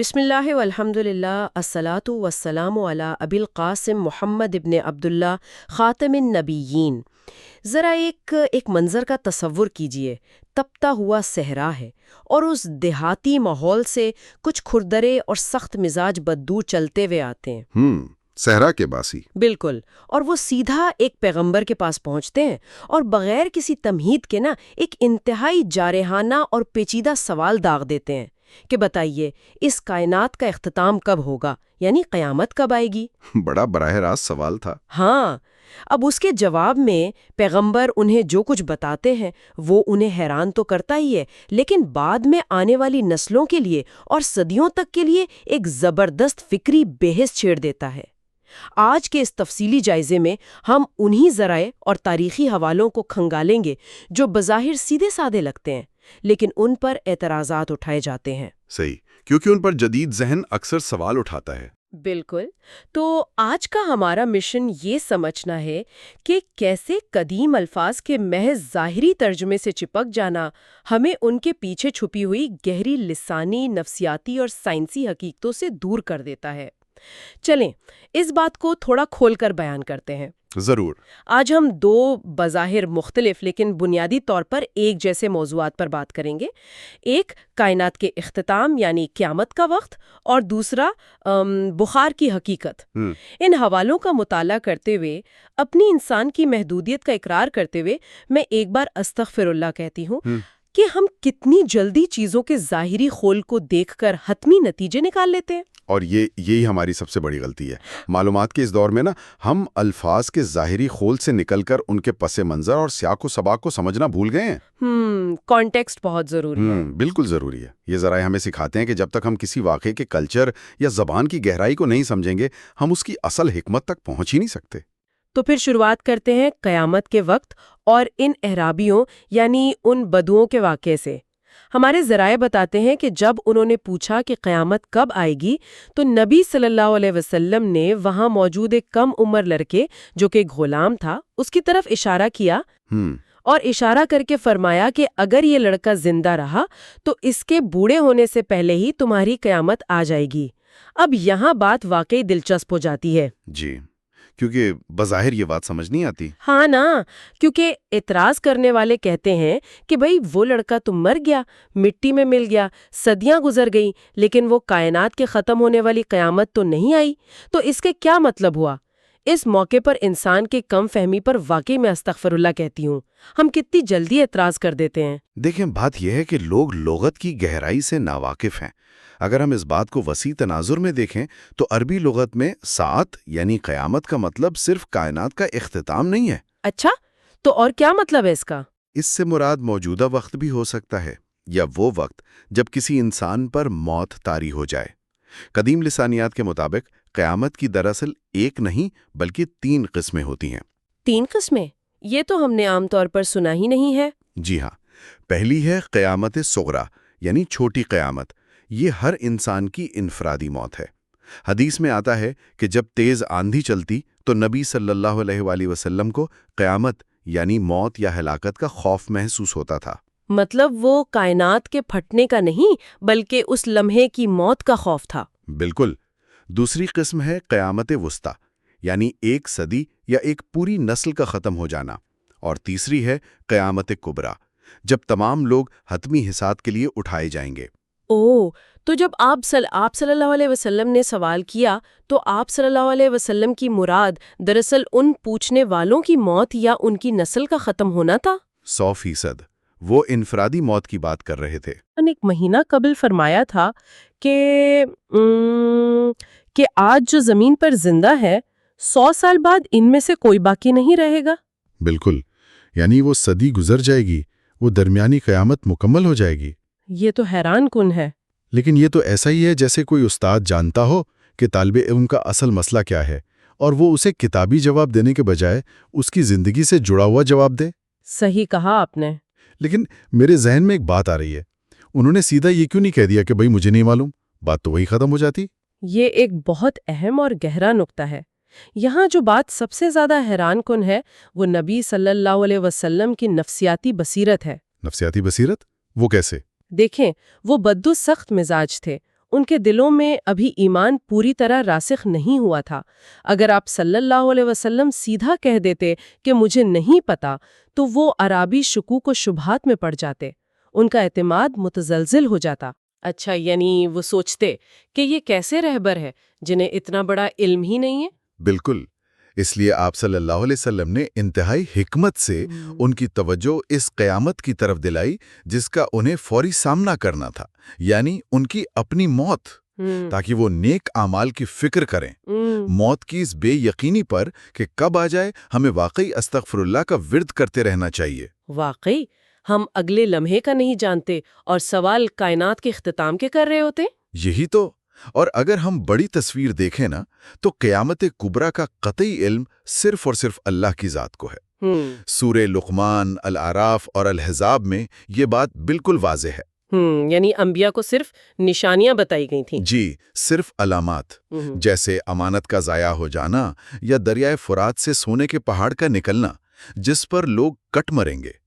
بسم اللہ والحمد للہ الصلاۃ والسلام علی ابی القاسم محمد ابن عبداللہ خاتم النبیین۔ ذرا ایک منظر کا تصور کیجئے۔ تپتا ہوا صحرا ہے اور اس دیہاتی ماحول سے کچھ کھردرے اور سخت مزاج بددو چلتے ہوئے آتے ہیں۔ صحرا کے باسی۔ بالکل، اور وہ سیدھا ایک پیغمبر کے پاس پہنچتے ہیں اور بغیر کسی تمہید کے ایک انتہائی جارحانہ اور پیچیدہ سوال داغ دیتے ہیں کہ بتائیے اس کائنات کا اختتام کب ہوگا، یعنی قیامت کب آئے گی؟ بڑا براہ راست سوال تھا۔ ہاں، اب اس کے جواب میں پیغمبر انہیں جو کچھ بتاتے ہیں وہ انہیں حیران تو کرتا ہی ہے، لیکن بعد میں آنے والی نسلوں کے لیے اور صدیوں تک کے لیے ایک زبردست فکری بحث چھیڑ دیتا ہے۔ آج کے اس تفصیلی جائزے میں ہم انہی ذرائع اور تاریخی حوالوں کو کھنگالیں گے جو بظاہر سیدھے سادے لگتے ہیں، لیکن ان پر اعتراضات اٹھائے جاتے ہیں۔ صحیح، کیونکہ ان پر جدید ذہن اکثر سوال اٹھاتا ہے۔ بالکل، تو آج کا ہمارا مشن یہ سمجھنا ہے کہ کیسے قدیم الفاظ کے محض ظاہری ترجمے سے چپک جانا ہمیں ان کے پیچھے چھپی ہوئی گہری لسانی، نفسیاتی اور سائنسی حقیقتوں سے دور کر دیتا ہے۔ چلیں اس بات کو تھوڑا کھول کر بیان کرتے ہیں۔ ضرور۔ آج ہم دو بظاہر مختلف لیکن بنیادی طور پر ایک جیسے موضوعات پر بات کریں گے۔ ایک کائنات کے اختتام یعنی قیامت کا وقت، اور دوسرا بخار کی حقیقت۔ ان حوالوں کا مطالعہ کرتے ہوئے، اپنی انسان کی محدودیت کا اقرار کرتے ہوئے، میں ایک بار استغفر اللہ کہتی ہوں کہ ہم کتنی جلدی چیزوں کے ظاہری خول کو دیکھ کر حتمی نتیجے نکال لیتے ہیں۔ اور یہی ہماری سب سے بڑی غلطی ہے۔ معلومات کے اس دور میں ہم الفاظ کے ظاہری خول سے نکل کر ان کے پس منظر اور سیاق و سباق کو سمجھنا بھول گئے ہیں۔ کانٹیکسٹ بہت ضروری ہے۔ بالکل ضروری ہے۔ یہ ذرائع ہمیں سکھاتے ہیں کہ جب تک ہم کسی واقعے کے کلچر یا زبان کی گہرائی کو نہیں سمجھیں گے، ہم اس کی اصل حکمت تک پہنچ ہی نہیں سکتے۔ تو پھر شروعات کرتے ہیں قیامت کے وقت اور ان احرابیوں یعنی ان بدوؤں کے واقعے سے۔ ہمارے ذرائع بتاتے ہیں کہ جب انہوں نے پوچھا کہ قیامت کب آئے گی تو نبی صلی اللہ علیہ وسلم نے وہاں موجود ایک کم عمر لڑکے جو کہ ایک غلام تھا اس کی طرف اشارہ کیا اور اشارہ کر کے فرمایا کہ اگر یہ لڑکا زندہ رہا تو اس کے بوڑھے ہونے سے پہلے ہی تمہاری قیامت آ جائے گی۔ اب یہاں بات واقعی دلچسپ ہو جاتی ہے۔ جی، کیونکہ بظاہر یہ بات سمجھ نہیں آتی۔ ہاں نا، کیونکہ اعتراض کرنے والے کہتے ہیں کہ بھئی وہ لڑکا تو مر گیا، مٹی میں مل گیا، صدیاں گزر گئیں، لیکن وہ کائنات کے ختم ہونے والی قیامت تو نہیں آئی، تو اس کے کیا مطلب ہوا؟ اس موقع پر انسان کے کم فہمی پر واقعی میں استغفر اللہ کہتی ہوں۔ ہم کتنی جلدی اعتراض کر دیتے ہیں۔ دیکھیں، بات یہ ہے کہ لوگ لغت کی گہرائی سے ناواقف ہیں۔ اگر ہم اس بات کو وسیع تناظر میں دیکھیں تو عربی لغت میں ساعت یعنی قیامت کا مطلب صرف کائنات کا اختتام نہیں ہے۔ اچھا، تو اور کیا مطلب ہے اس کا؟ اس سے مراد موجودہ وقت بھی ہو سکتا ہے، یا وہ وقت جب کسی انسان پر موت طاری ہو جائے۔ قدیم لسانیات کے مطابق قیامت کی دراصل ایک نہیں بلکہ 3 قسمیں ہوتی ہیں۔ 3 قسمیں؟ یہ تو ہم نے عام طور پر سنا ہی نہیں ہے۔ جی ہاں، پہلی ہے قیامت صغریٰ یعنی چھوٹی قیامت۔ یہ ہر انسان کی انفرادی موت ہے۔ حدیث میں آتا ہے کہ جب تیز آندھی چلتی تو نبی صلی اللہ علیہ وآلہ وسلم کو قیامت یعنی موت یا ہلاکت کا خوف محسوس ہوتا تھا۔ مطلب وہ کائنات کے پھٹنے کا نہیں بلکہ اس لمحے کی موت کا خوف تھا۔ بالکل۔ دوسری قسم ہے قیامت وسطیٰ یعنی ایک صدی یا ایک پوری نسل کا ختم ہو جانا۔ اور تیسری ہے قیامت کبریٰ، جب تمام لوگ حتمی حساب کے لیے اٹھائے جائیں گے۔ تو جب آپ صلی اللہ علیہ وسلم نے سوال کیا تو آپ صلی اللہ علیہ وسلم کی مراد دراصل ان پوچھنے والوں کی موت یا ان کی نسل کا ختم ہونا تھا؟ 100%۔ وہ انفرادی موت کی بات کر رہے تھے۔ ایک مہینہ قبل فرمایا تھا کہ آج جو زمین پر زندہ ہے 100 سال بعد ان میں سے کوئی باقی نہیں رہے گا۔ بالکل، یعنی وہ صدی گزر جائے گی، وہ درمیانی قیامت مکمل ہو جائے گی۔ یہ تو حیران کن ہے۔ لیکن یہ تو ایسا ہی ہے جیسے کوئی استاد جانتا ہو کہ طالب علم کا اصل مسئلہ کیا ہے اور وہ اسے کتابی جواب دینے کے بجائے اس کی زندگی سے جڑا ہوا جواب دے۔ صحیح کہا آپ نے۔ لیکن میرے ذہن میں ایک بات آ رہی ہے، انہوں نے سیدھا یہ کیوں نہیں کہہ دیا کہ بھئی مجھے نہیں معلوم؟ بات تو وہی ختم ہو جاتی۔ یہ ایک بہت اہم اور گہرا نقطہ ہے۔ یہاں جو بات سب سے زیادہ حیران کن ہے وہ نبی صلی اللہ علیہ وسلم کی نفسیاتی بصیرت ہے۔ نفسیاتی بصیرت؟ وہ کیسے؟ دیکھیں، وہ بدو سخت مزاج تھے، ان کے دلوں میں ابھی ایمان پوری طرح راسخ نہیں ہوا تھا۔ اگر آپ صلی اللہ علیہ وسلم سیدھا کہہ دیتے کہ مجھے نہیں پتا، تو وہ عرابی شکوک و شبہات میں پڑ جاتے، ان کا اعتماد متزلزل ہو جاتا۔ اچھا، یعنی وہ سوچتے کہ یہ کیسے رہبر ہے جنہیں اتنا بڑا علم ہی نہیں ہے؟ بالکل، اس لیے آپ صلی اللہ علیہ وسلم نے انتہائی حکمت سے ان کی توجہ اس قیامت کی طرف دلائی جس کا انہیں فوری سامنا کرنا تھا، یعنی ان کی اپنی موت، تاکہ وہ نیک اعمال کی فکر کریں۔ موت کی اس بے یقینی پر کہ کب آ جائے، ہمیں واقعی استغفر اللہ کا ورد کرتے رہنا چاہیے۔ واقعی ہم اگلے لمحے کا نہیں جانتے اور سوال کائنات کے اختتام کے کر رہے ہوتے۔ یہی تو، اور اگر ہم بڑی تصویر دیکھیں نا، تو قیامت کبریٰ کا قطعی علم صرف اور صرف اللہ کی ذات کو ہے۔ سورہ لقمان، الاعراف اور الحزاب میں یہ بات بالکل واضح ہے۔ یعنی انبیاء کو صرف نشانیاں بتائی گئی تھیں۔ جی، صرف علامات، جیسے امانت کا ضائع ہو جانا یا دریائے فرات سے سونے کے پہاڑ کا نکلنا جس پر لوگ کٹ مریں گے۔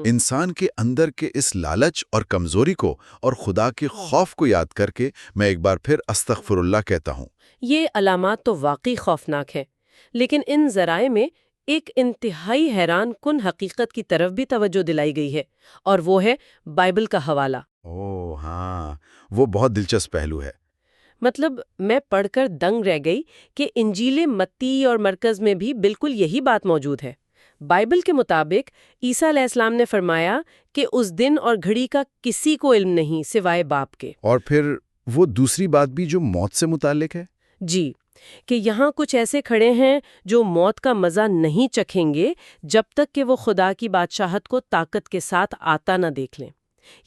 انسان کے اندر کے اس لالچ اور کمزوری کو اور خدا کے خوف کو یاد کر کے میں ایک بار پھر استغفر اللہ کہتا ہوں۔ یہ علامات تو واقعی خوفناک ہیں، لیکن ان ذرائع میں ایک انتہائی حیران کن حقیقت کی طرف بھی توجہ دلائی گئی ہے، اور وہ ہے بائبل کا حوالہ۔ ہاں، وہ بہت دلچسپ پہلو ہے۔ مطلب میں پڑھ کر دنگ رہ گئی کہ انجیل متی اور مرکز میں بھی بالکل یہی بات موجود ہے۔ بائبل کے مطابق عیسیٰ علیہ السلام نے فرمایا کہ اس دن اور گھڑی کا کسی کو علم نہیں سوائے باپ کے۔ اور پھر وہ دوسری بات بھی جو موت سے متعلق ہے؟ جی، کہ یہاں کچھ ایسے کھڑے ہیں جو موت کا مزہ نہیں چکھیں گے جب تک کہ وہ خدا کی بادشاہت کو طاقت کے ساتھ آتا نہ دیکھ لیں۔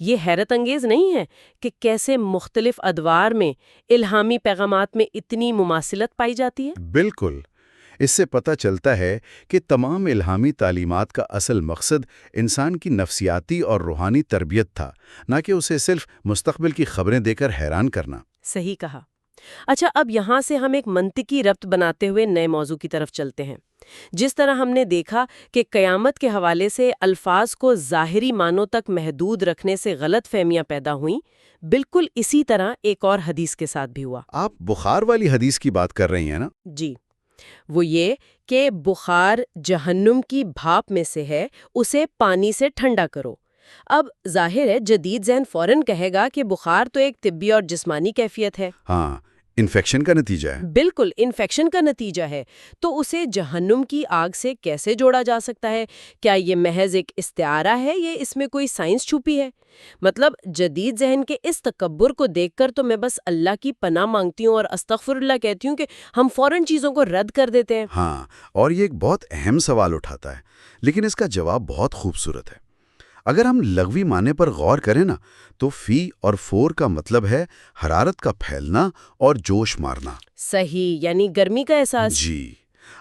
یہ حیرت انگیز نہیں ہے کہ کیسے مختلف ادوار میں الہامی پیغامات میں اتنی مماثلت پائی جاتی ہے؟ بالکل، اس سے پتہ چلتا ہے کہ تمام الہامی تعلیمات کا اصل مقصد انسان کی نفسیاتی اور روحانی تربیت تھا، نہ کہ اسے صرف مستقبل کی خبریں دے کر حیران کرنا۔ صحیح کہا۔ اچھا، اب یہاں سے ہم ایک منطقی ربط بناتے ہوئے نئے موضوع کی طرف چلتے ہیں۔ جس طرح ہم نے دیکھا کہ قیامت کے حوالے سے الفاظ کو ظاہری معنوں تک محدود رکھنے سے غلط فہمیاں پیدا ہوئیں، بالکل اسی طرح ایک اور حدیث کے ساتھ بھی ہوا۔ آپ بخار والی حدیث کی بات کر رہی ہیں نا؟ جی، وہ یہ کہ بخار جہنم کی بھاپ میں سے ہے، اسے پانی سے ٹھنڈا کرو۔ اب ظاہر ہے جدید ذہن فوراً کہے گا کہ بخار تو ایک طبی اور جسمانی کیفیت ہے۔ ہاں، انفیکشن کا نتیجہ ہے۔ بالکل، انفیکشن کا نتیجہ ہے، تو اسے جہنم کی آگ سے کیسے جوڑا جا سکتا ہے؟ کیا یہ محض ایک استعارہ ہے یا اس میں کوئی سائنس چھپی ہے؟ مطلب جدید ذہن کے اس تکبر کو دیکھ کر تو میں بس اللہ کی پناہ مانگتی ہوں اور استغفر اللہ کہتی ہوں کہ ہم فوراً چیزوں کو رد کر دیتے ہیں۔ ہاں، اور یہ ایک بہت اہم سوال اٹھاتا ہے، لیکن اس کا جواب بہت خوبصورت ہے۔ اگر ہم لغوی معنی پر غور کریں نا، تو فی اور فور کا مطلب ہے حرارت کا پھیلنا اور جوش مارنا۔ صحیح، یعنی گرمی کا احساس۔ جی،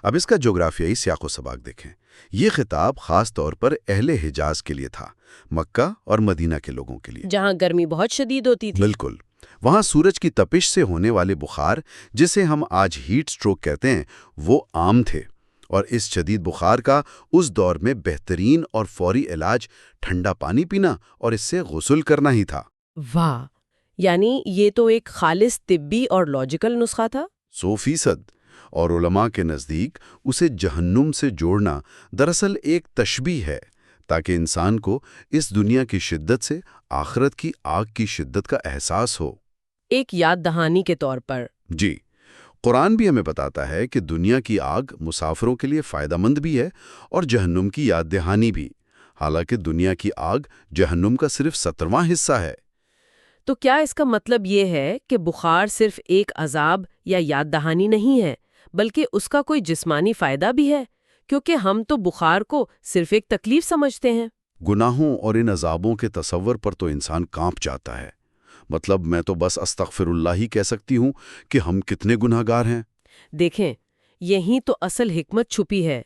اب اس کا جغرافیائی سیاق و سباق دیکھیں۔ یہ خطاب خاص طور پر اہل حجاز کے لیے تھا، مکہ اور مدینہ کے لوگوں کے لیے، جہاں گرمی بہت شدید ہوتی تھی۔ بالکل۔ وہاں سورج کی تپش سے ہونے والے بخار، جسے ہم آج ہیٹ سٹروک کہتے ہیں، وہ عام تھے، اور اس شدید بخار کا اس دور میں بہترین اور فوری علاج ٹھنڈا پانی پینا اور اس سے غسل کرنا ہی تھا۔ واہ، یعنی یہ تو ایک خالص طبی اور لاجیکل نسخہ تھا۔ 100%، اور علماء کے نزدیک اسے جہنم سے جوڑنا دراصل ایک تشبیہ ہے، تاکہ انسان کو اس دنیا کی شدت سے آخرت کی آگ کی شدت کا احساس ہو۔ ایک یاد دہانی کے طور پر۔ جی، قرآن بھی ہمیں بتاتا ہے کہ دنیا کی آگ مسافروں کے لیے فائدہ مند بھی ہے اور جہنم کی یاد دہانی بھی، حالانکہ دنیا کی آگ جہنم کا صرف 17واں حصہ ہے۔ تو کیا اس کا مطلب یہ ہے کہ بخار صرف ایک عذاب یا یاد دہانی نہیں ہے، بلکہ اس کا کوئی جسمانی فائدہ بھی ہے؟ کیونکہ ہم تو بخار کو صرف ایک تکلیف سمجھتے ہیں۔ گناہوں اور ان عذابوں کے تصور پر تو انسان کانپ جاتا ہے۔ مطلب میں تو بس استغفر اللہ ہی کہہ سکتی ہوں کہ ہم کتنے گناہ گار ہیں۔ دیکھیں، یہی تو اصل حکمت چھپی ہے۔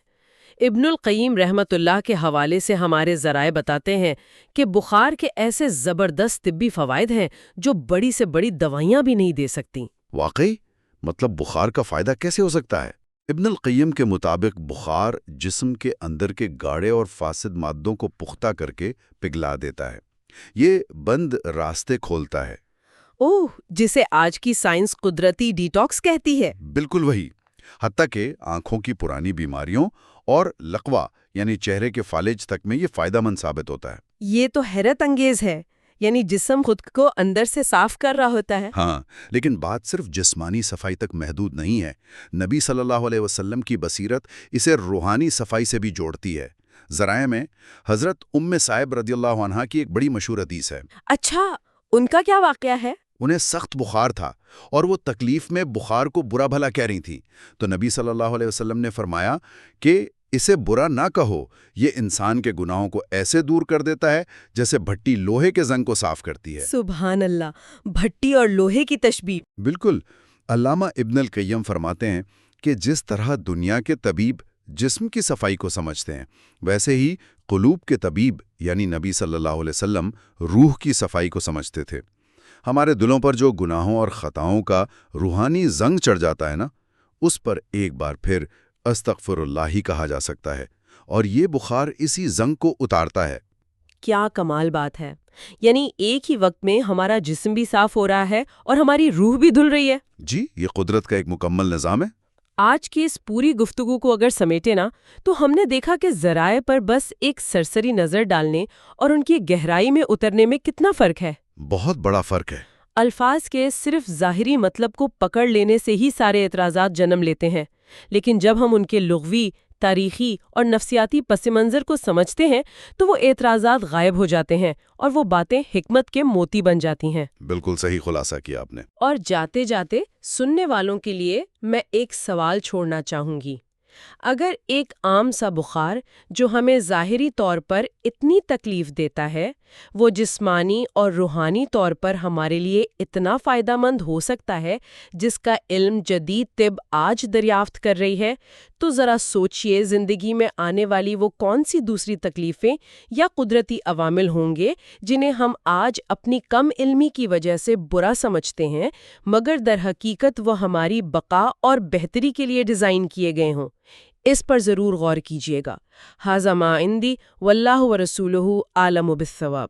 ابن القیم رحمت اللہ کے حوالے سے ہمارے ذرائع بتاتے ہیں کہ بخار کے ایسے زبردست طبی فوائد ہیں جو بڑی سے بڑی دوائیاں بھی نہیں دے سکتی۔ واقعی؟ مطلب بخار کا فائدہ کیسے ہو سکتا ہے؟ ابن القیم کے مطابق بخار جسم کے اندر کے گاڑے اور فاسد مادوں کو پختہ کر کے پگھلا دیتا ہے۔ یہ بند راستے کھولتا ہے۔ اوہ، جسے آج کی سائنس قدرتی ڈیٹاکس کہتی ہے۔ بالکل وہی، حتیٰ کہ آنکھوں کی پرانی بیماریوں اور لقوہ یعنی چہرے کے فالج تک میں یہ فائدہ مند ثابت ہوتا ہے۔ یہ تو حیرت انگیز ہے، یعنی جسم خود کو اندر سے صاف کر رہا ہوتا ہے۔ ہاں، لیکن بات صرف جسمانی صفائی تک محدود نہیں ہے۔ نبی صلی اللہ علیہ وسلم کی بصیرت اسے روحانی صفائی سے بھی جوڑتی ہے۔ ذرائع میں حضرت سائب رضی اللہ عنہا کی ایک بڑی مشہور حدیث ہے۔ اچھا، ان کا کیا واقعہ ہے؟ انہیں سخت بخار تھا اور وہ تکلیف میں بخار کو برا بھلا کہہ رہی تھیں، تو نبی صلی اللہ علیہ وسلم نے فرمایا کہ اسے برا نہ کہو، یہ انسان کے گناہوں کو ایسے دور کر دیتا ہے جیسے بھٹی لوہے کے زنگ کو صاف کرتی ہے۔ سبحان اللہ، بھٹی اور لوہے کی تشبیہ۔ بالکل، علامہ ابن القیم فرماتے ہیں کہ جس طرح دنیا کے طبیب جسم کی صفائی کو سمجھتے ہیں، ویسے ہی قلوب کے طبیب یعنی نبی صلی اللہ علیہ وسلم روح کی صفائی کو سمجھتے تھے۔ ہمارے دلوں پر جو گناہوں اور خطاؤں کا روحانی زنگ چڑھ جاتا ہے نا، اس پر ایک بار پھر استغفر اللہ ہی کہا جا سکتا ہے، اور یہ بخار اسی زنگ کو اتارتا ہے۔ کیا کمال بات ہے، یعنی ایک ہی وقت میں ہمارا جسم بھی صاف ہو رہا ہے اور ہماری روح بھی دھل رہی ہے۔ جی، یہ قدرت کا ایک مکمل نظام ہے۔ آج کی اس پوری گفتگو کو اگر سمیٹے نا، تو ہم نے دیکھا کہ ذرائع پر بس ایک سرسری نظر ڈالنے اور ان کی گہرائی میں اترنے میں کتنا فرق ہے۔ بہت بڑا فرق ہے۔ الفاظ کے صرف ظاہری مطلب کو پکڑ لینے سے ہی سارے اعتراضات جنم لیتے ہیں، لیکن جب ہم ان کے لغوی، تاریخی اور نفسیاتی پس منظر کو سمجھتے ہیں تو وہ اعتراضات غائب ہو جاتے ہیں اور وہ باتیں حکمت کے موتی بن جاتی ہیں۔ بالکل صحیح خلاصہ کیا آپ نے۔ اور جاتے جاتے سننے والوں کے لیے میں ایک سوال چھوڑنا چاہوں گی۔ اگر ایک عام سا بخار جو ہمیں ظاہری طور پر اتنی تکلیف دیتا ہے، وہ جسمانی اور روحانی طور پر ہمارے لیے اتنا فائدہ مند ہو سکتا ہے جس کا علم جدید طب آج دریافت کر رہی ہے، تو ذرا سوچئے زندگی میں آنے والی وہ کون سی دوسری تکلیفیں یا قدرتی عوامل ہوں گے جنہیں ہم آج اپنی کم علمی کی وجہ سے برا سمجھتے ہیں، مگر در حقیقت وہ ہماری بقا اور بہتری کے لیے ڈیزائن کیے گئے ہوں۔ اس پر ضرور غور کیجیے گا۔ ھذا ما عندی واللہ ورسولہ اعلم بالصواب۔